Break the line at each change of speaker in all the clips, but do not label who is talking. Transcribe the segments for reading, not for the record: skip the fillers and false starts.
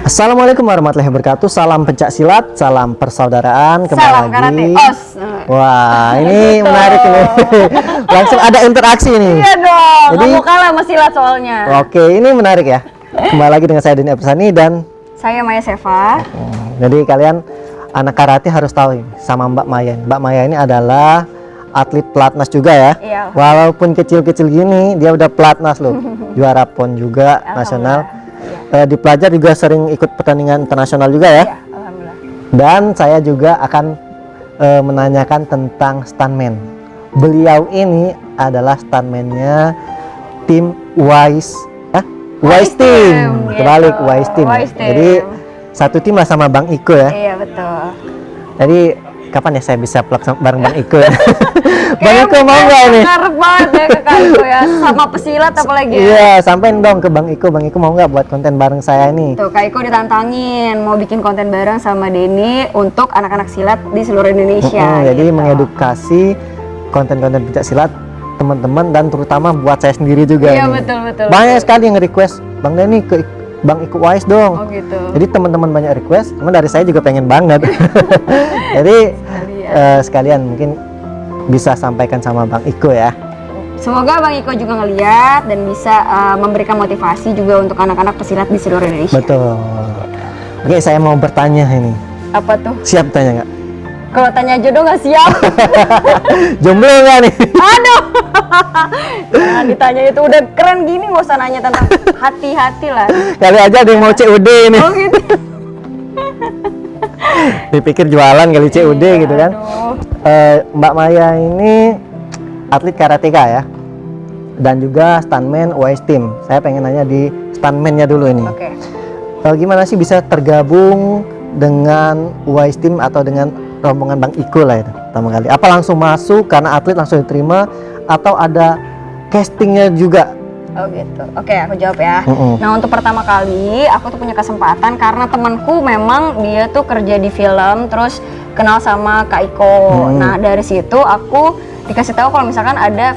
Assalamualaikum warahmatullahi wabarakatuh. Salam pencak silat, salam persaudaraan. Kembali
Salam
lagi.
karate os.
Wah, ini
Gitu.
menarik ini. Langsung ada interaksi ini.
Iya dong,
Jadi,
kamu kalah sama silat soalnya.
Oke, ini menarik ya. Kembali lagi dengan saya Denny Apsani dan
Saya Maya Seva.
jadi kalian anak karate harus tahu ini sama Mbak Maya. Mbak Maya ini adalah atlet pelatnas juga ya.
Iya.
Walaupun kecil-kecil gini, dia udah pelatnas loh. Juara PON juga nasional. Di pelajar juga sering ikut pertandingan internasional juga ya.
Iya, alhamdulillah.
Dan saya juga akan menanyakan tentang stuntman. Beliau ini adalah stuntman-nya tim Wise
Wise
Team.
Team,
Terbalik
gitu.
Wise Team.
Wise Team.
Jadi satu tim lah sama Bang Iko ya.
Iya betul.
Jadi kapan ya saya bisa vlog bareng Bang Iko ya? Bang Iko mau nggak nih?
Ngarep banget ya ke Kak Iko ya, sama pesilat apalagi ya.
Iya, sampein dong ke Bang Iko. Bang Iko mau nggak buat konten bareng saya nih?
Tuh Kak Iko ditantangin mau bikin konten bareng sama Denny untuk anak-anak silat di seluruh Indonesia.
Jadi
gitu.
mengedukasi konten-konten pencak silat teman-teman dan terutama buat saya sendiri juga.
Iya
nih.
betul.
Banyak sekali yang request Bang Denny ke Bang Iko Wise dong.
Oh gitu.
Jadi teman-teman banyak request, cuma dari saya juga pengen banget. Jadi sekalian mungkin bisa sampaikan sama Bang Iko ya.
Semoga Bang Iko juga ngeliat dan bisa memberikan motivasi juga untuk anak-anak pesilat di seluruh Indonesia.
Betul. Oke, saya mau bertanya ini.
Apa tuh?
Siap tanya nggak?
Kalau tanya jodoh nggak siap?
Jomblo nggak nih?
Aduh, jangan ditanya itu, udah keren gini nggak usah nanya tentang hati-hati lah.
Kali aja ada yang mau CUD ini.
Oh gitu.
Dipikir jualan kali CUD gitu kan.
Aduh.
Mbak Maya ini atlet karateka ya. Dan juga stuntman Wise Team. Saya pengen nanya di stuntman-nya dulu ini.
Oke.
Gimana sih bisa tergabung dengan Wise Team atau dengan rombongan Bang Iko lah itu pertama kali? Apa langsung masuk karena atlet langsung diterima atau ada castingnya juga?
Oh gitu. Oke, aku jawab ya. Nah untuk pertama kali aku tuh punya kesempatan karena temanku memang dia tuh kerja di film, terus kenal sama Kak Iko. Nah dari situ aku dikasih tahu kalau misalkan ada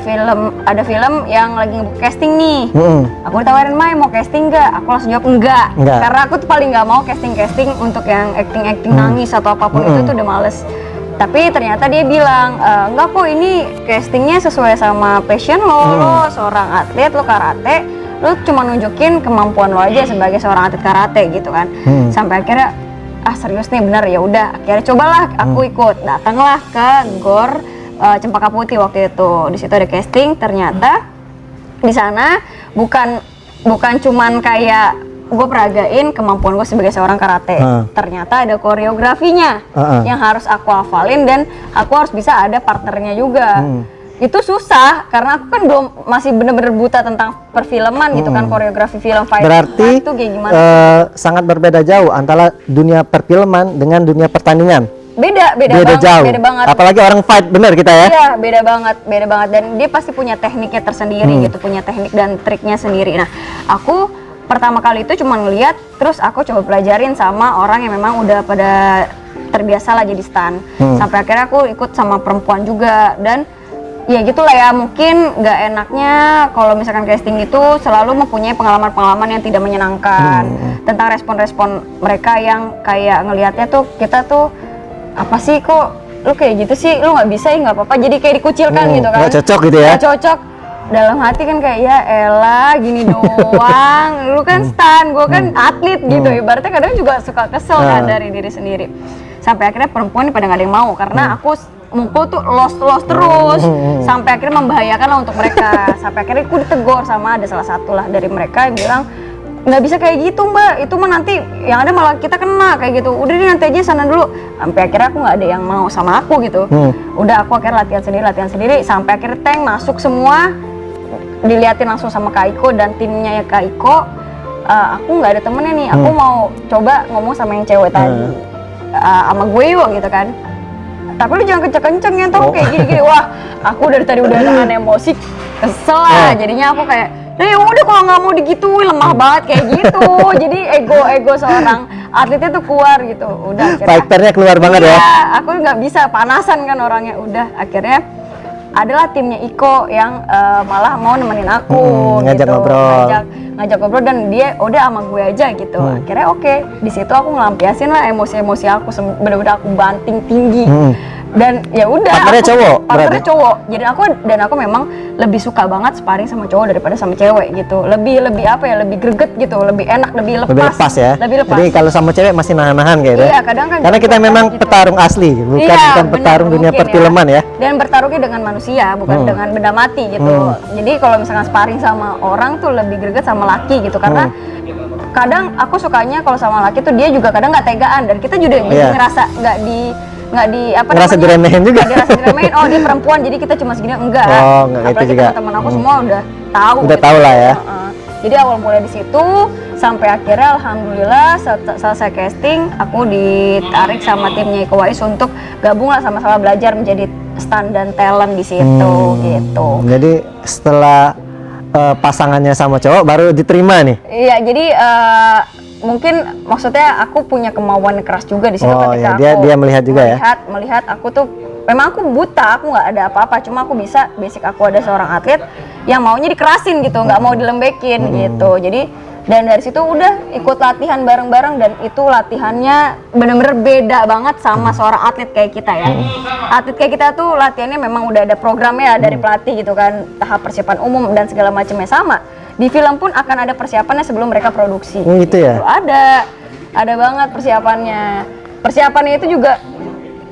film yang lagi casting nih. Aku ditawarin, Mai mau casting nggak? Aku langsung jawab enggak. Karena aku tuh paling nggak mau casting untuk yang acting nangis atau apapun itu tuh udah males. Tapi ternyata dia bilang, enggak kok, ini castingnya sesuai sama passion lo seorang atlet, lo karate, lo cuma nunjukin kemampuan lo aja sebagai seorang atlet karate gitu kan. Sampai akhirnya, serius nih bener, ya udah. Akhirnya cobalah aku ikut, datanglah ke GOR Cempaka Putih waktu itu. Di situ ada casting, ternyata di sana bukan cuman kayak gue peragain kemampuan gue sebagai seorang karate. Ternyata ada koreografinya yang harus aku hafalin dan aku harus bisa ada partnernya juga. Itu susah karena aku kan masih bener-bener buta tentang perfilman gitu kan, koreografi film fight.
Berarti
itu kayak gimana?
Sangat berbeda jauh antara dunia perfilman dengan dunia pertandingan.
Beda banget.
Apalagi orang fight bener kita ya.
Iya, beda banget dan dia pasti punya tekniknya tersendiri gitu, punya teknik dan triknya sendiri. Nah, aku pertama kali itu cuma ngeliat, terus aku coba pelajarin sama orang yang memang udah pada terbiasa lah jadi stunt. Sampai akhirnya aku ikut sama perempuan juga dan ya gitulah ya, mungkin nggak enaknya kalau misalkan casting itu selalu mempunyai pengalaman-pengalaman yang tidak menyenangkan tentang respon-respon mereka yang kayak ngelihatnya tuh kita tuh apa sih, kok lu kayak gitu sih, lu nggak bisa ya, nggak apa-apa, jadi kayak dikucilkan gitu kan.
Nggak cocok gitu ya.
Nggak cocok. Dalam hati kan kayak, ya elah gini doang, lu kan stan, gue kan atlet gitu. Ibaratnya kadang juga suka kesel kan dari diri sendiri. Sampai akhirnya perempuan pada nggak ada yang mau karena aku mukul tuh los terus, sampai akhirnya membahayakan lah untuk mereka. Sampai akhirnya aku ditegur sama ada salah satu lah dari mereka yang bilang, nggak bisa kayak gitu mbak, itu mah nanti yang ada malah kita kena kayak gitu. Udah deh nanti aja sana dulu. Sampai akhirnya aku nggak ada yang mau sama aku gitu. Udah aku akhirnya latihan sendiri sampai akhirnya tank masuk semua. Diliatin langsung sama Kak Iko dan timnya ya Kak Iko. Aku nggak ada temennya nih, aku mau coba ngomong sama yang cewek tadi, sama gue yuk gitu kan. Tapi lu jangan kenceng-kenceng ya, tau kayak gini-gini. Wah, aku dari tadi udah nahan emosi, kesel lah. Jadinya aku kayak, nah ya udah kalau nggak mau digituin, lemah banget kayak gitu. Jadi ego seorang atletnya tuh keluar gitu. Udah akhirnya
Fighternya keluar banget ya.
Aku nggak bisa, panasan kan orangnya. Udah akhirnya adalah timnya Iko yang malah mau nemenin aku
ngajak
gitu.
ngobrol.
ngajak ngobrol dan dia udah sama gue aja gitu. Akhirnya oke, di situ aku ngelampiasin lah emosi-emosi aku, bener-bener aku banting tinggi. Dan ya udah,
partnernya cowok berarti?
cowok. Jadi aku memang lebih suka banget sparring sama cowok daripada sama cewek gitu. Lebih apa ya, lebih greget gitu, lebih enak, lebih lepas.
Lebih lepas ya.
Lebih lepas.
Jadi kalau sama cewek masih nahan-nahan kayaknya.
Iya, kadang kan
karena kita memang
gitu.
petarung asli, bukan
Iya, bener,
petarung dunia
mungkin
perfilman ya.
Dan bertarungnya dengan manusia, bukan dengan benda mati gitu. Jadi kalau misalkan sparring sama orang tuh lebih greget sama laki gitu, karena kadang aku sukanya kalau sama laki tuh dia juga kadang nggak tegaan, dan kita juga jadi ngerasa nggak di apa
ngerasa
namanya,
diremehin juga.
nggak dirasa diremehin. Oh, dia perempuan jadi kita cuma segini, enggak.
Enggak gitu
Apalagi
juga.
teman-teman aku semua udah tahu.
Udah tahu lah ya.
Jadi awal mulai di situ sampai akhirnya alhamdulillah selesai casting, aku ditarik sama timnya Iko Uwais untuk gabung lah, sama-sama belajar menjadi stunt dan talent di situ gitu.
Jadi setelah pasangannya sama cowok baru diterima nih.
Iya, jadi mungkin maksudnya aku punya kemauan keras juga di situ ketika
ya,
aku
dia melihat juga
melihat aku tuh memang aku buta, aku nggak ada apa-apa, cuma aku bisa basic, aku ada seorang atlet yang maunya dikerasin gitu, nggak mau dilembekin gitu. Jadi dan dari situ udah ikut latihan bareng-bareng, dan itu latihannya bener-bener beda banget sama seorang atlet kayak kita ya. Atlet kayak kita tuh latihannya memang udah ada programnya dari pelatih gitu kan, tahap persiapan umum dan segala macamnya. Sama di film pun akan ada persiapannya sebelum mereka produksi.
Gitu ya?
Ada banget persiapannya itu juga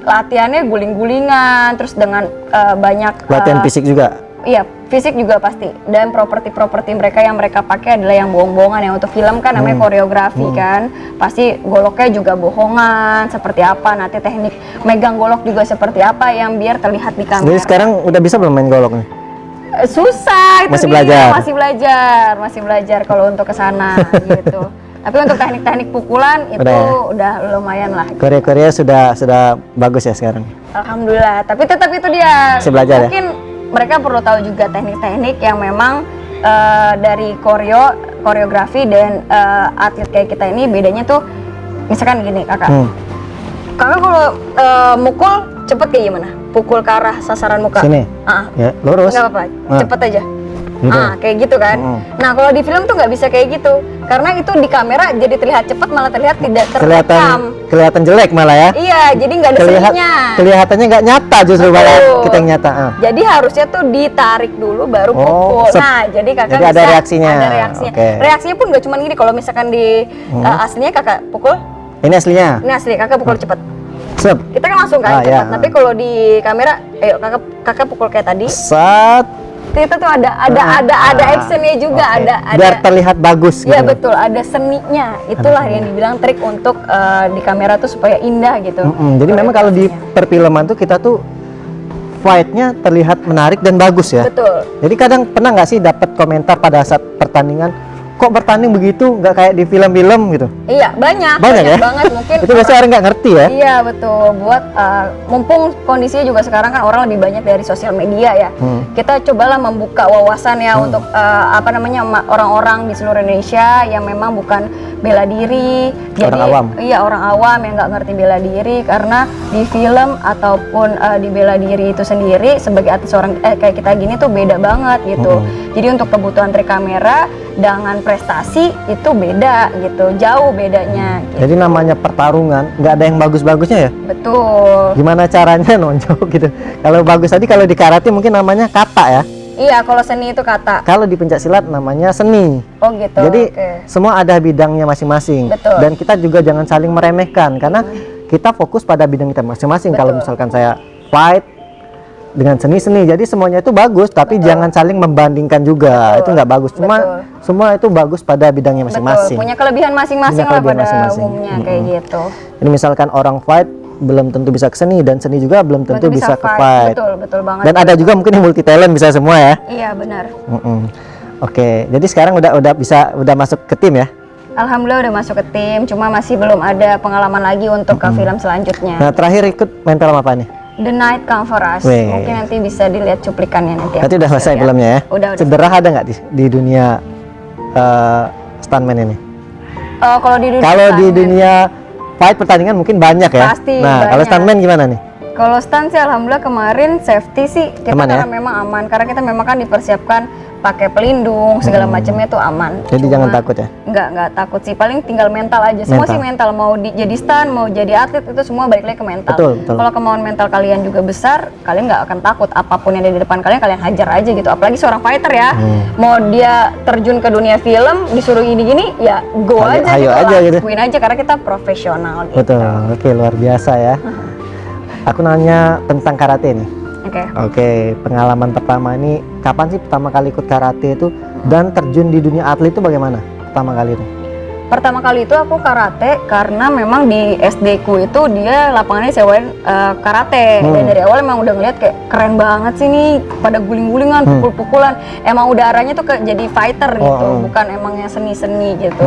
latihannya guling-gulingan, terus dengan banyak
latihan fisik juga.
Iya, fisik juga pasti. Dan properti mereka yang mereka pakai adalah yang bohong-bohongan. Yang untuk film kan namanya koreografi kan. Pasti goloknya juga bohongan, seperti apa, nanti teknik megang golok juga seperti apa yang biar terlihat di kamera.
Jadi sekarang udah bisa belum main golok nih?
Susah, itu
masih
dia,
belajar.
masih belajar kalau untuk ke sana gitu. Tapi untuk teknik-teknik pukulan itu udah lumayan lah.
Korea sudah bagus ya sekarang.
Alhamdulillah. Tapi tetap itu dia.
Masih belajar
mungkin mereka perlu tahu juga teknik-teknik yang memang dari koreografi dan atlet kayak kita ini bedanya tuh, misalkan gini kakak. Kakak kalau mukul cepet kayak gimana? Pukul ke arah sasaran muka.
Sini. Ya, lurus.
Nggak apa-apa, cepet aja.
Gitu.
Kayak gitu kan. Nah kalau di film tuh nggak bisa kayak gitu, karena itu di kamera jadi terlihat cepat, malah terlihat tidak terekam.
Kelihatan jelek malah ya.
Iya, jadi nggak ada seninya.
Kelihatannya nggak nyata, justru malah kita yang nyata.
Jadi harusnya tuh ditarik dulu baru pukul. Nah, jadi kakak
jadi
bisa
ada reaksinya.
Ada reaksinya. Reaksinya pun nggak cuma gini. Kalau misalkan di aslinya kakak pukul.
Ini aslinya.
Ini asli, kakak pukul cepat.
Sep.
Kita kan langsung kan cepat. Tapi kalau di kamera, ayo kakak pukul kayak tadi.
Sat.
Itu tuh ada actionnya juga, ada
biar terlihat bagus gitu.
Iya betul, ada seninya. Itulah yang dibilang trik untuk di kamera tuh supaya indah gitu.
Jadi memang kalau di perfilman tuh kita tuh fight-nya terlihat menarik dan bagus ya.
Betul.
Jadi kadang pernah nggak sih dapat komentar pada saat pertandingan, kok bertanding begitu, nggak kayak di film-film gitu?
Iya, banyak
ya?
banget mungkin.
Itu biasanya orang nggak ngerti ya?
Iya betul, buat mumpung kondisinya juga sekarang kan orang lebih banyak dari sosial media ya. Kita cobalah membuka wawasan ya untuk orang-orang di seluruh Indonesia yang memang bukan bela diri. Jadi
orang awam.
Iya, orang awam yang nggak ngerti bela diri, karena di film ataupun di bela diri itu sendiri sebagai artis kayak kita gini tuh beda banget gitu. Jadi untuk kebutuhan trik kamera dengan prestasi itu beda gitu, jauh bedanya gitu.
Jadi namanya pertarungan nggak ada yang bagus-bagusnya ya?
Betul.
Gimana caranya nonjok gitu? Kalau bagus tadi, kalau di karate mungkin namanya kata ya?
Iya, kalau seni itu kata.
Kalau di pencak silat namanya seni.
Oh gitu.
Jadi semua ada bidangnya masing-masing.
Betul.
Dan kita juga jangan saling meremehkan, karena kita fokus pada bidang kita masing-masing. Kalau misalkan saya fight dengan seni-seni, jadi semuanya itu bagus, tapi jangan saling membandingkan juga. Itu nggak bagus. Cuma semua itu bagus pada bidangnya masing-masing.
Punya kelebihan masing-masing lah pada umumnya kayak gitu.
Jadi misalkan orang fight belum tentu bisa ke seni, dan seni juga belum tentu bisa ke fight.
Betul banget.
Dan ada juga mungkin yang multi talent bisa semua ya.
Iya benar.
Oke, jadi sekarang udah masuk ke tim ya?
Alhamdulillah udah masuk ke tim, cuma masih belum ada pengalaman lagi untuk ke film selanjutnya.
Nah, terakhir ikut main film apa nih?
The Night Come For Us. Mungkin nanti bisa dilihat cuplikannya nanti.
Berarti udah selesai filmnya ya?
Udah.
Cedera ada nggak di dunia stuntman ini?
Kalau di dunia
fight pertandingan mungkin banyak ya?
Pasti
Nah, kalau stuntman gimana nih?
Kalau stand sih alhamdulillah kemarin safety sih kita
Aman ya?
karena memang aman, karena kita memang kan dipersiapkan pakai pelindung segala macamnya tuh aman.
Jadi jangan takut ya.
Nggak takut sih, paling tinggal mental aja. Semua
Mental.
sih mental, mau jadi stand, mau jadi atlet itu semua balik lagi ke mental.
Betul.
Kalau kemauan mental kalian juga besar, kalian nggak akan takut apapun yang ada di depan kalian, kalian hajar aja gitu. Apalagi seorang fighter ya, mau dia terjun ke dunia film, disuruh gini-gini, ya go
Ayo-
aja
ayo
gitu,
aja gitu.
lakuin aja karena kita profesional gitu.
Betul. Oke, luar biasa ya. Aku nanya tentang karate nih.
Oke.
Oke, pengalaman pertama ini kapan sih pertama kali ikut karate itu dan terjun di dunia atlet itu bagaimana pertama kali itu?
Pertama kali itu aku karate karena memang di SD ku itu dia lapangannya sewain karate dan dari awal emang udah ngeliat kayak keren banget sih nih, pada guling-gulingan, pukul-pukulan, emang udah arahnya tuh jadi fighter gitu, bukan emang yang seni-seni gitu.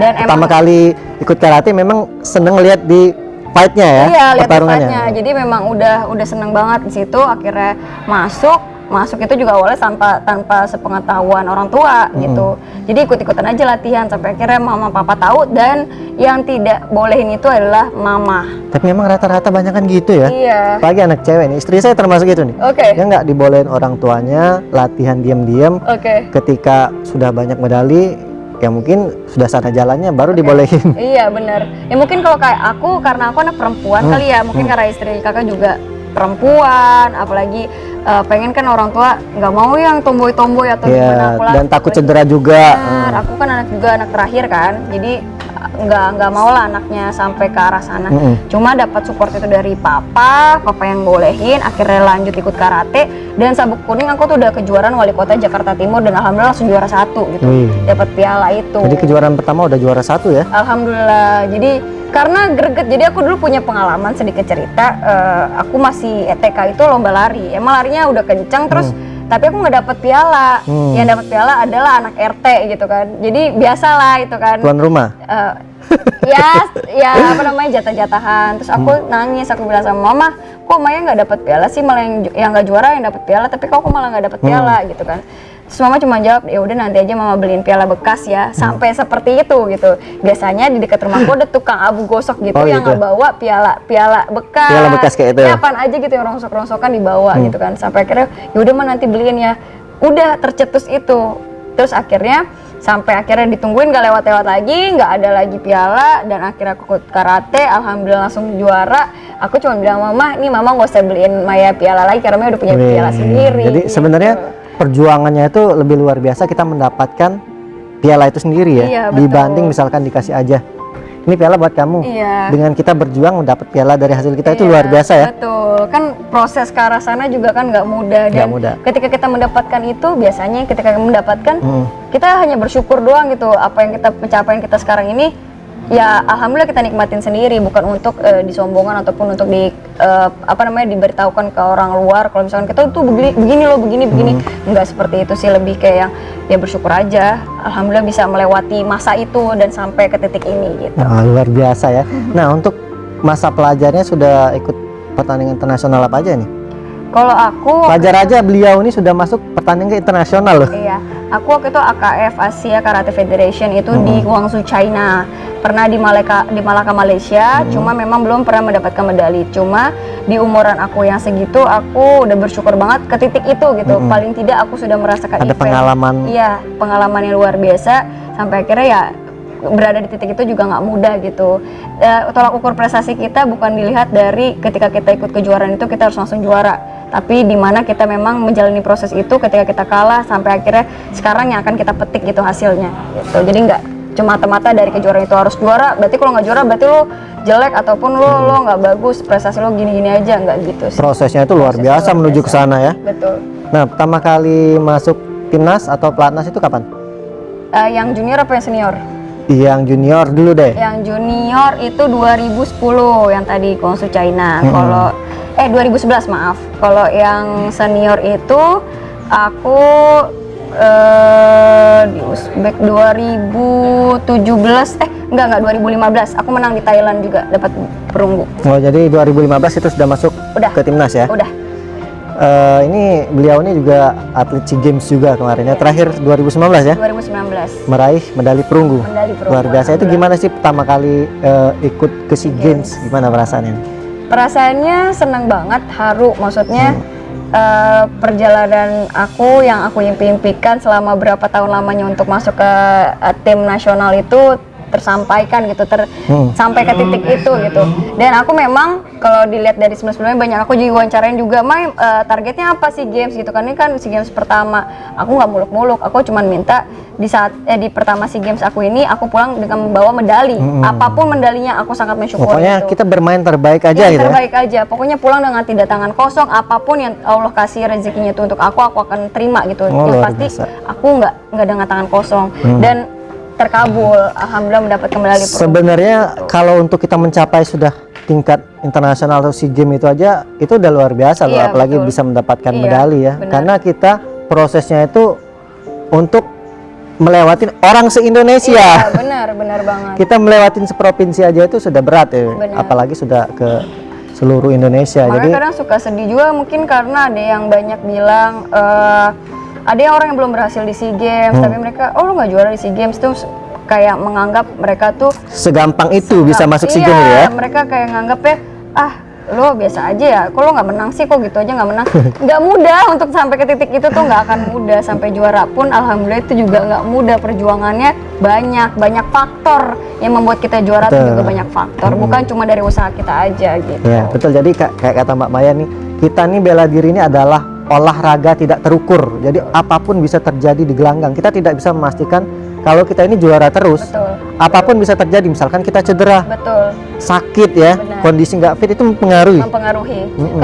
Dan
Pertama kali ikut karate memang seneng lihat di fightnya ya,
iya, lihat
pertarungannya.
fightnya. Jadi memang udah seneng banget di situ. Akhirnya masuk itu juga awalnya tanpa sepengetahuan orang tua gitu. Jadi ikut-ikutan aja latihan sampai akhirnya mama papa tahu, dan yang tidak bolehin itu adalah mama.
Tapi memang rata-rata banyak kan gitu ya.
Iya.
Apalagi anak cewek nih, istri saya termasuk itu nih.
Oke.
Dia nggak dibolehin orang tuanya, latihan diam-diam.
Oke.
Ketika sudah banyak medali, ya mungkin sudah sana jalannya baru dibolehin.
Iya benar. Ya mungkin kalau kayak aku, karena aku anak perempuan kali ya, mungkin karena istri kakak juga perempuan, apalagi pengen kan orang tua nggak mau yang tomboy-tomboy atau gimana. Aku
Dan takut cedera juga.
Benar, aku kan anak terakhir kan, jadi nggak mau lah anaknya sampai ke arah sana. Cuma dapat support itu dari papa yang bolehin, akhirnya lanjut ikut karate, dan sabuk kuning aku tuh udah kejuaraan wali kota Jakarta Timur dan alhamdulillah langsung juara 1 gitu, dapat piala itu.
Jadi kejuaraan pertama udah juara 1 ya?
Alhamdulillah. Jadi karena greget, jadi aku dulu punya pengalaman sedikit cerita. Aku masih TK itu lomba lari, emang larinya udah kencang terus. Tapi aku nggak dapet piala. Yang dapet piala adalah anak RT gitu kan. Jadi biasalah itu kan.
Tuan rumah.
Ya apa namanya, jatah-jatahan. Terus aku nangis, aku bilang sama mama, kok Maya nggak dapet piala sih, malah yang nggak juara yang dapet piala, tapi kok aku malah nggak dapet piala gitu kan. Terus mama cuma jawab, ya udah nanti aja mama beliin piala bekas ya. Sampai seperti itu gitu. Biasanya di dekat rumahku ada tukang abu gosok gitu yang
gitu.
ngebawa piala bekas.
Piala bekas kayak itu.
Ya apaan aja gitu yang rongsok-rongsokan dibawa gitu kan. Sampai akhirnya ya udah mah nanti beliin ya. Udah tercetus itu. Terus akhirnya ditungguin, gak lewat-lewat lagi, nggak ada lagi piala, dan akhirnya aku ikut karate, alhamdulillah langsung juara. Aku cuma bilang mama, nih mama nggak usah beliin Maya piala lagi karena Maya udah punya piala sendiri.
Jadi
gitu.
sebenarnya perjuangannya itu lebih luar biasa, kita mendapatkan piala itu sendiri ya,
Iya, betul.
dibanding misalkan dikasih aja, ini piala buat kamu.
Iya.
Dengan kita berjuang mendapat piala dari hasil kita itu
Iya,
luar biasa ya.
Betul, kan proses ke arah sana juga kan nggak mudah, dan
Nggak mudah.
ketika kita mendapatkan itu, biasanya ketika mendapatkan kita hanya bersyukur doang gitu. Apa yang kita pencapaian kita sekarang ini, ya alhamdulillah kita nikmatin sendiri, bukan untuk disombongkan ataupun untuk diberitahukan ke orang luar kalau misalkan kita tuh begini loh, begini. Enggak seperti itu sih, lebih kayak yang ya bersyukur aja, alhamdulillah bisa melewati masa itu dan sampai ke titik ini gitu.
Nah, luar biasa ya. Nah, untuk masa pelajarnya sudah ikut pertandingan internasional apa aja nih?
Kalau aku
Pelajar aja beliau ini sudah masuk pertandingan ke internasional loh.
iya, aku waktu itu AKF Asia Karate Federation itu di Guangzhou China. Pernah di Malaka Malaysia, cuma memang belum pernah mendapatkan medali. Cuma di umuran aku yang segitu, aku udah bersyukur banget ke titik itu gitu. Paling tidak aku sudah merasakan
Ada pengalaman.
Iya, pengalaman yang luar biasa, sampai akhirnya ya berada di titik itu juga nggak mudah gitu. Tolak ukur prestasi kita bukan dilihat dari ketika kita ikut kejuaraan itu kita harus langsung juara, tapi di mana kita memang menjalani proses itu ketika kita kalah sampai akhirnya sekarang yang akan kita petik gitu hasilnya gitu. Jadi nggak cuma mata-mata dari kejuaraan itu harus juara, berarti kalau nggak juara berarti lo jelek ataupun lo nggak bagus, prestasi lo gini-gini aja, nggak gitu sih.
Prosesnya itu luar biasa menuju ke sana ya.
Betul.
Nah, pertama kali masuk timnas atau pelatnas itu kapan?
Yang junior apa yang senior?
Yang junior dulu deh.
Yang junior itu 2010 yang tadi Guangzhou China. Kalau 2011 maaf. Kalau yang senior itu aku di Uzbek 2017 enggak 2015 aku menang di Thailand juga, dapat perunggu.
Oh, jadi 2015 itu sudah masuk
Udah.
ke timnas ya?
Udah.
Ini beliau ini juga atlet SEA Games juga kemarin ya. Terakhir 2019 ya?
2019.
Meraih medali perunggu.
Medali perunggu,
Luar biasa. Itu gimana sih pertama kali ikut ke SEA Games? Gimana perasaannya?
Perasaannya senang banget, haru, maksudnya perjalanan aku yang aku impikan selama berapa tahun lamanya untuk masuk ke tim nasional itu tersampaikan gitu, sampai ke titik itu gitu. Dan aku memang kalau dilihat dari sebelumnya banyak aku juga wawancarain juga, Mai, targetnya apa sih games gitu kan, ini kan SEA Games pertama. Aku nggak muluk-muluk, aku cuman minta di saat di pertama SEA Games aku ini aku pulang dengan membawa medali, apapun medalinya aku sangat mensyukuri.
Pokoknya
itu.
kita bermain terbaik aja
Ya,
gitu
terbaik aja, pokoknya pulang dengan tidak tangan kosong, apapun yang Allah kasih rezekinya itu untuk aku akan terima gitu.
Oh,
Yang
luar
pasti
biasa.
aku nggak dengan tangan kosong dan terkabul, alhamdulillah mendapatkan medali perunggu.
Sebenarnya kalau untuk kita mencapai sudah tingkat internasional atau SEA Games itu aja itu udah luar biasa loh,
Iya,
apalagi
betul.
bisa mendapatkan
Iya,
medali ya.
benar.
Karena kita prosesnya itu untuk melewatin orang se-Indonesia.
Iya, benar banget.
Kita melewatin seprovinsi aja itu sudah berat ya,
Benar.
apalagi sudah ke seluruh Indonesia.
Makanya
Jadi
kadang suka sedih juga mungkin karena ada yang banyak bilang ada yang orang yang belum berhasil di SEA Games tapi mereka, oh lu nggak juara di SEA Games tuh kayak menganggap mereka tuh
segampang itu bisa masuk SEA Games
iya,
ya.
mereka kayak nganggap ya, lo biasa aja ya, kok lo nggak menang sih, kok gitu aja nggak menang. Nggak mudah untuk sampai ke titik itu tuh, nggak akan mudah. Sampai juara pun alhamdulillah itu juga nggak mudah, perjuangannya banyak faktor yang membuat kita juara tuh juga banyak faktor, bukan cuma dari usaha kita aja gitu.
Ya betul, jadi kayak kata Mbak Maya nih, kita nih bela diri ini adalah olahraga tidak terukur, jadi apapun bisa terjadi di gelanggang. Kita tidak bisa memastikan kalau kita ini juara terus.
Betul.
Apapun bisa terjadi, misalkan kita cedera,
Betul.
sakit ya,
Benar.
kondisi nggak fit itu mempengaruhi.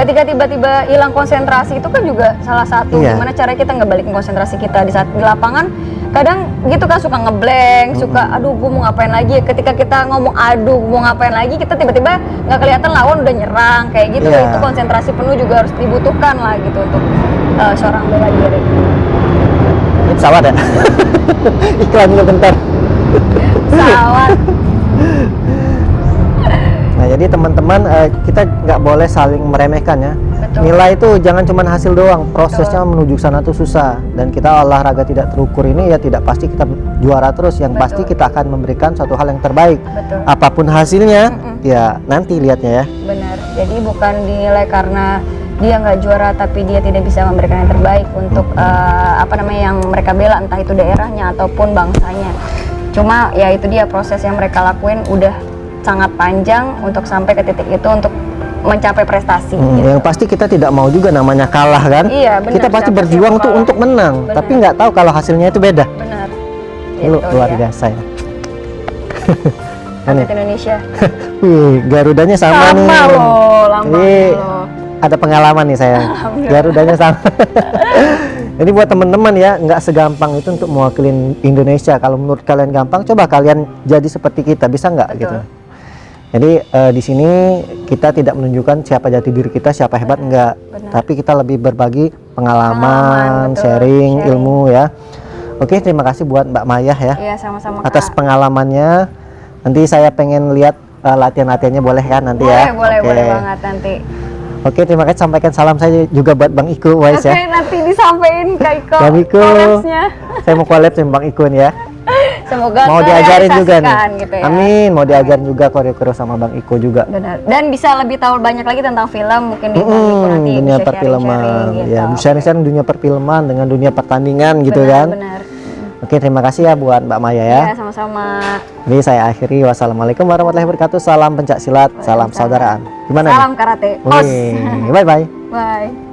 Ketika tiba-tiba hilang konsentrasi itu kan juga salah satu
Iya.
gimana cara kita ngebalikin konsentrasi kita di saat di lapangan. Kadang gitu kan suka ngeblank, suka aduh gue mau ngapain lagi. Ketika kita ngomong aduh mau ngapain lagi, kita tiba-tiba nggak kelihatan lawan udah nyerang kayak gitu.
Iya.
Itu konsentrasi penuh juga harus dibutuhkan lah gitu untuk seorang bela diri.
Ini pesawat ya? Iklan dulu bentar.
Pesawat.
Nah jadi teman-teman, kita nggak boleh saling meremehkan ya.
Betul.
Nilai itu jangan cuma hasil doang, prosesnya menuju sana tuh susah. Dan kita olahraga tidak terukur ini ya tidak pasti kita juara terus. Yang
Betul.
pasti kita akan memberikan suatu hal yang terbaik.
Betul.
Apapun hasilnya, ya nanti lihatnya ya.
Benar. Jadi bukan dinilai karena dia nggak juara tapi dia tidak bisa memberikan yang terbaik untuk yang mereka bela, entah itu daerahnya ataupun bangsanya. Cuma ya itu dia proses yang mereka lakuin udah sangat panjang untuk sampai ke titik itu untuk mencapai prestasi. Gitu.
Yang pasti kita tidak mau juga namanya kalah kan.
Iya, benar.
Kita pasti
Siapa
berjuang
siapa
tuh
kalah.
untuk menang,
Benar.
tapi nggak tahu kalau hasilnya itu beda.
Benar.
Lu
Gitu,
luar
ya.
biasa ya.
Atlet Indonesia.
Wih, Garudanya sama nih.
loh, lambangnya
Ini
loh.
ada pengalaman nih saya. Garudanya sama. Jadi buat teman-teman ya, nggak segampang itu untuk mewakili Indonesia. Kalau menurut kalian gampang, coba kalian jadi seperti kita, bisa nggak
Betul.
gitu? Jadi di sini kita tidak menunjukkan siapa jati diri kita, siapa hebat enggak,
Benar.
tapi kita lebih berbagi pengalaman,
betul.
sharing
Sharing.
ilmu ya. Oke, terima kasih buat Mbak Maya ya
Iya, sama-sama
atas
Kak.
pengalamannya. Nanti saya pengen lihat latihan-latihannya, boleh kan nanti ya?
Boleh
Oke.
banget nanti.
Oke, terima kasih, sampaikan salam saya juga buat Bang Iko Wise
Oke,
ya.
nanti disampaikan Kak Iko.
Bang Iko.
collabs-nya.
Saya mau collab sama Bang Iko nih ya.
Semoga
Mau diajarin juga nih.
terrealisasikan gitu ya.
Amin, mau diajarin juga koreo-koreo sama Bang Iko juga.
Benar. Dan bisa lebih tahu banyak lagi tentang film, mungkin di Bang Iko nanti
Dunia
bisa
perfilman,
sharing-sharing gitu.
ya sharing-sharing dunia perfilman dengan dunia pertandingan gitu kan.
Benar.
Oke, terima kasih ya buat Mbak Maya ya.
Ya, sama-sama.
Jadi saya akhiri, wassalamualaikum warahmatullahi wabarakatuh. Salam pencak silat, salam saudaraan. Gimana?
Salam karate. Os.
Bye bye.
Bye.